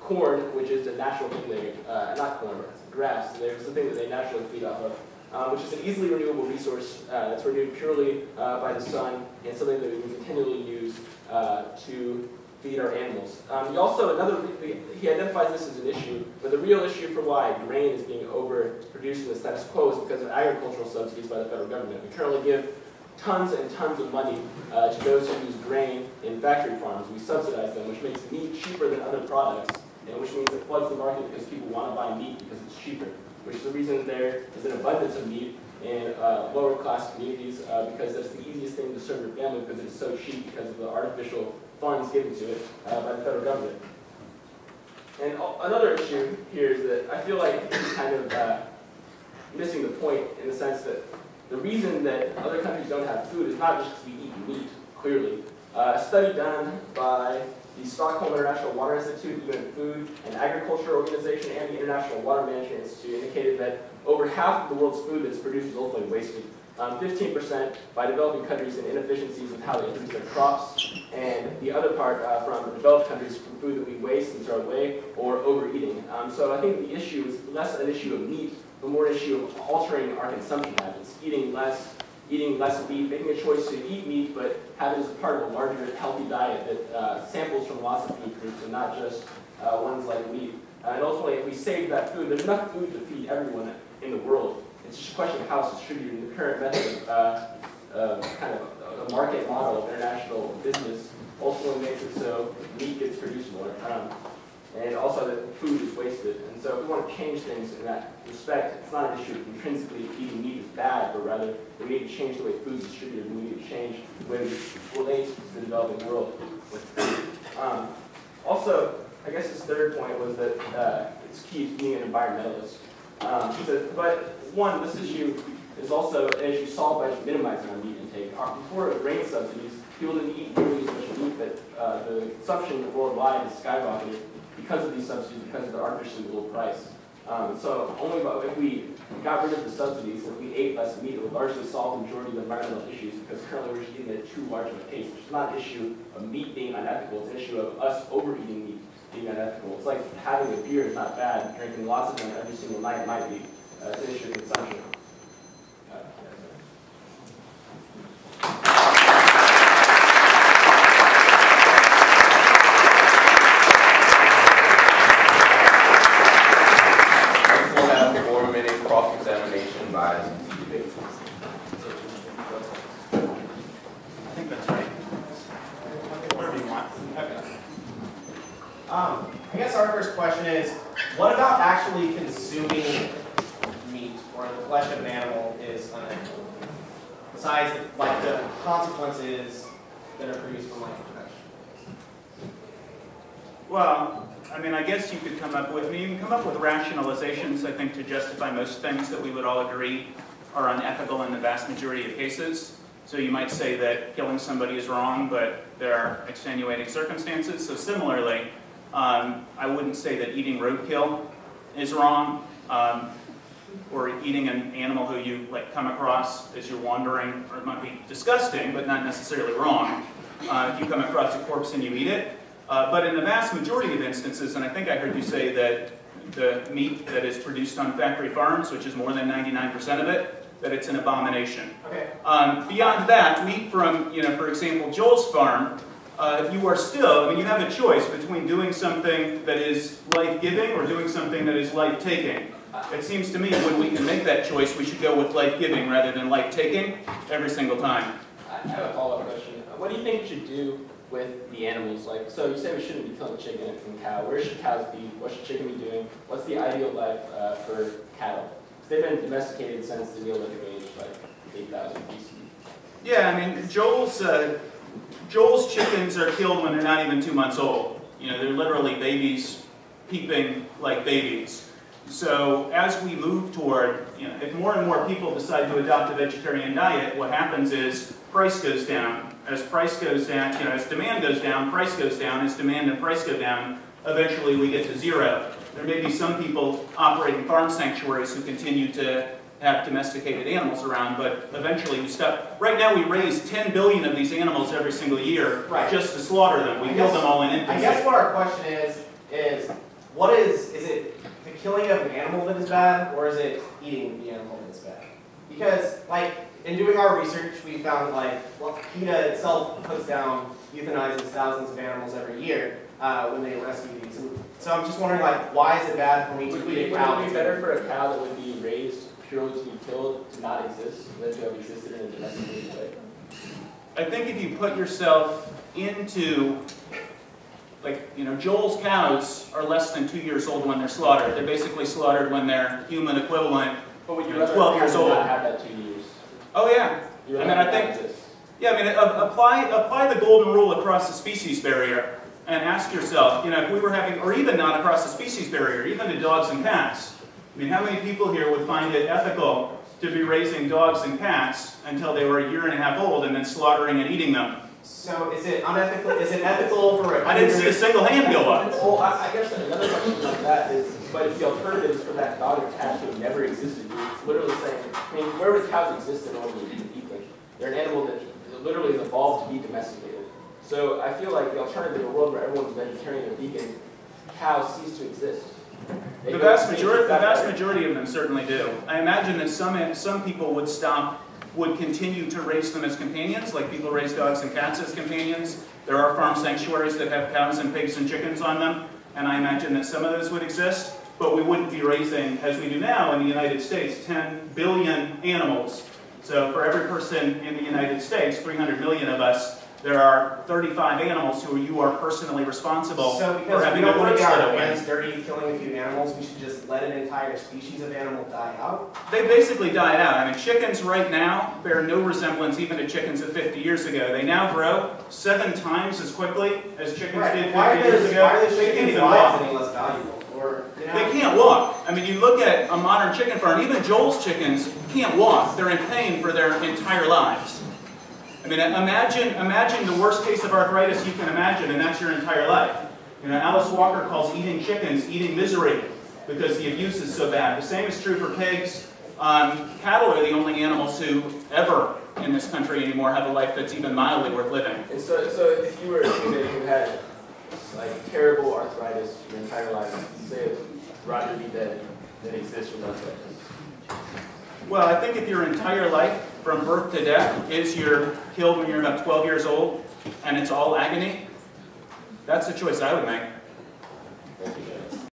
corn, which is a natural thing they, not corn, grass, there's the thing that they naturally feed off of, which is an easily renewable resource that's renewed purely by the sun, and something that we can continually use to feed our animals. He identifies this as an issue, but the real issue for why grain is being overproduced in the status quo is because of agricultural subsidies by the federal government. We currently give tons and tons of money to those who use grain in factory farms. We subsidize them, which makes meat cheaper than other products, and which means it floods the market because people want to buy meat because it's cheaper, which is the reason there is an abundance of meat in lower class communities because that's the easiest thing to serve your family because it's so cheap because of the artificial funds given to it by the federal government. And another issue here is that I feel like he's kind of missing the point in the sense that the reason that other countries don't have food is not just because we eat meat, clearly. A study done by the Stockholm International Water Institute, UN Food and Agriculture Organization, and the International Water Management Institute indicated that over half of the world's food that is produced is ultimately wasted. 15% by developing countries in inefficiencies of how they produce their crops, and the other part from developed countries from food that we waste and throw away, or overeating. So I think the issue is less an issue of meat, but more an issue of altering our consumption habits, eating less meat, making a choice to eat meat, but have it as a part of a larger healthy diet that samples from lots of food groups and not just ones like meat. And ultimately, if we save that food, there's enough food to feed everyone in the world. It's just a question of how it's distributed. And the current method of kind of a market model of international business ultimately makes it so meat gets produced more, and also that food is wasted. And so if we want to change things in that respect, it's not an issue of intrinsically eating meat is bad, but rather we need to change the way food is distributed, and we need to change the way we relate to the developing world with food. Also, I guess his third point was that it's key to being an environmentalist. He said, but one, this issue is also an issue solved by minimizing our meat intake. Before grain subsidies, people didn't eat nearly as much meat, but the consumption worldwide is skyrocketed because of these subsidies, because of the artificially low price. So only if we got rid of the subsidies, if we ate less meat, it would largely solve the majority of the environmental issues, because currently we're just eating at too large of a pace. It's not an issue of meat being unethical, it's an issue of us overeating meat being unethical. It's like having a beer is not bad, drinking lots of them every single night might be. It's an issue of consumption. We'll have a 4-minute cross-examination by debates. I think that's right. Whatever you want. Okay. I guess our first question is, what about actually consuming meat or the flesh of an animal is unethical? Besides, like, the consequences that are produced from life production. Well, I mean, I guess you could come up with rationalizations, I think, to justify most things that we would all agree are unethical in the vast majority of cases. So you might say that killing somebody is wrong, but there are extenuating circumstances. So similarly, I wouldn't say that eating roadkill is wrong, or eating an animal who you come across as you're wandering, or it might be disgusting, but not necessarily wrong, if you come across a corpse and you eat it. But in the vast majority of instances, and I think I heard you say that the meat that is produced on factory farms, which is more than 99% of it, that it's an abomination. Okay. Beyond that, meat from, for example, Joel's farm, you are still, you have a choice between doing something that is life-giving or doing something that is life-taking. It seems to me when we can make that choice, we should go with life-giving rather than life-taking every single time. I have a follow-up question. What do you think we should do with the animals? So you say we shouldn't be killing chicken and cow. Where should cows be? What should chicken be doing? What's the ideal life for cattle? Because they've been domesticated since the Neolithic age, 8,000 BC. Yeah, Joel's chickens are killed when they're not even 2 months old. They're literally babies peeping like babies. So as we move toward, if more and more people decide to adopt a vegetarian diet, what happens is price goes down. As price goes down, as demand goes down, price goes down. As demand and price go down, eventually we get to zero. There may be some people operating farm sanctuaries who continue to have domesticated animals around, but eventually we stop. Right now we raise 10 billion of these animals every single year just to slaughter them. We kill them all in infancy. I guess what our question is what is it the killing of an animal that is bad, or is it eating the animal that is bad? Because, like, in doing our research, we found, like, well, PETA itself puts down, euthanizes thousands of animals every year when they rescue these. And so I'm just wondering, like, why is it bad for me to eat a cow? Would it be better for a cow that would be raised purely to be killed to not exist than to have existed in a domesticated way? I think if you put yourself into, like, you know, Joel's cows are less than 2 years old when they're slaughtered. They're basically slaughtered when they're human equivalent, But would you 12 years old. not have that 2 years? Oh yeah. I mean, I think, yeah, I mean, apply the golden rule across the species barrier and ask yourself, you know, if we were having, or even not across the species barrier, even to dogs and cats. I mean, how many people here would find it ethical to be raising dogs and cats until they were 1.5 years old and then slaughtering and eating them? So is it unethical? Is it ethical for a I didn't see a single hand go up. Well, I guess another question like that is, but if the alternative is for that dog or cat to have never existed, it's literally saying, I mean, where would cows exist in order to eat them? They're an animal that literally has evolved to be domesticated. So I feel like the alternative, a world where everyone's vegetarian or vegan, cows cease to exist. The vast majority of them certainly do. I imagine that some people would continue to raise them as companions, like people raise dogs and cats as companions. There are farm sanctuaries that have cows and pigs and chickens on them, and I imagine that some of those would exist, but we wouldn't be raising, as we do now in the United States, 10 billion animals. So for every person in the United States, 300 million of us, there are 35 animals who you are personally responsible for having a So because we don't want to get our away. hands dirty killing a few animals, we should just let an entire species of animal die out? They basically died out. I mean, chickens right now bear no resemblance even to chickens of 50 years ago. They now grow 7 times as quickly as chickens did 50 years ago. Why are the They can't chickens' even lives walk. any less valuable? Or, you know? They can't walk. I mean, you look at a modern chicken farm, even Joel's chickens can't walk. They're in pain for their entire lives. I mean, imagine the worst case of arthritis you can imagine, and that's your entire life. You know, Alice Walker calls eating chickens eating misery because the abuse is so bad. The same is true for pigs. Cattle are the only animals who ever in this country anymore have a life that's even mildly worth living. And so if you were a human who had like terrible arthritis your entire life, you say Roger be dead, that exists without arthritis. Well, I think if your entire life, from birth to death, is you're killed when you're about 12 years old, and it's all agony, that's the choice I would make.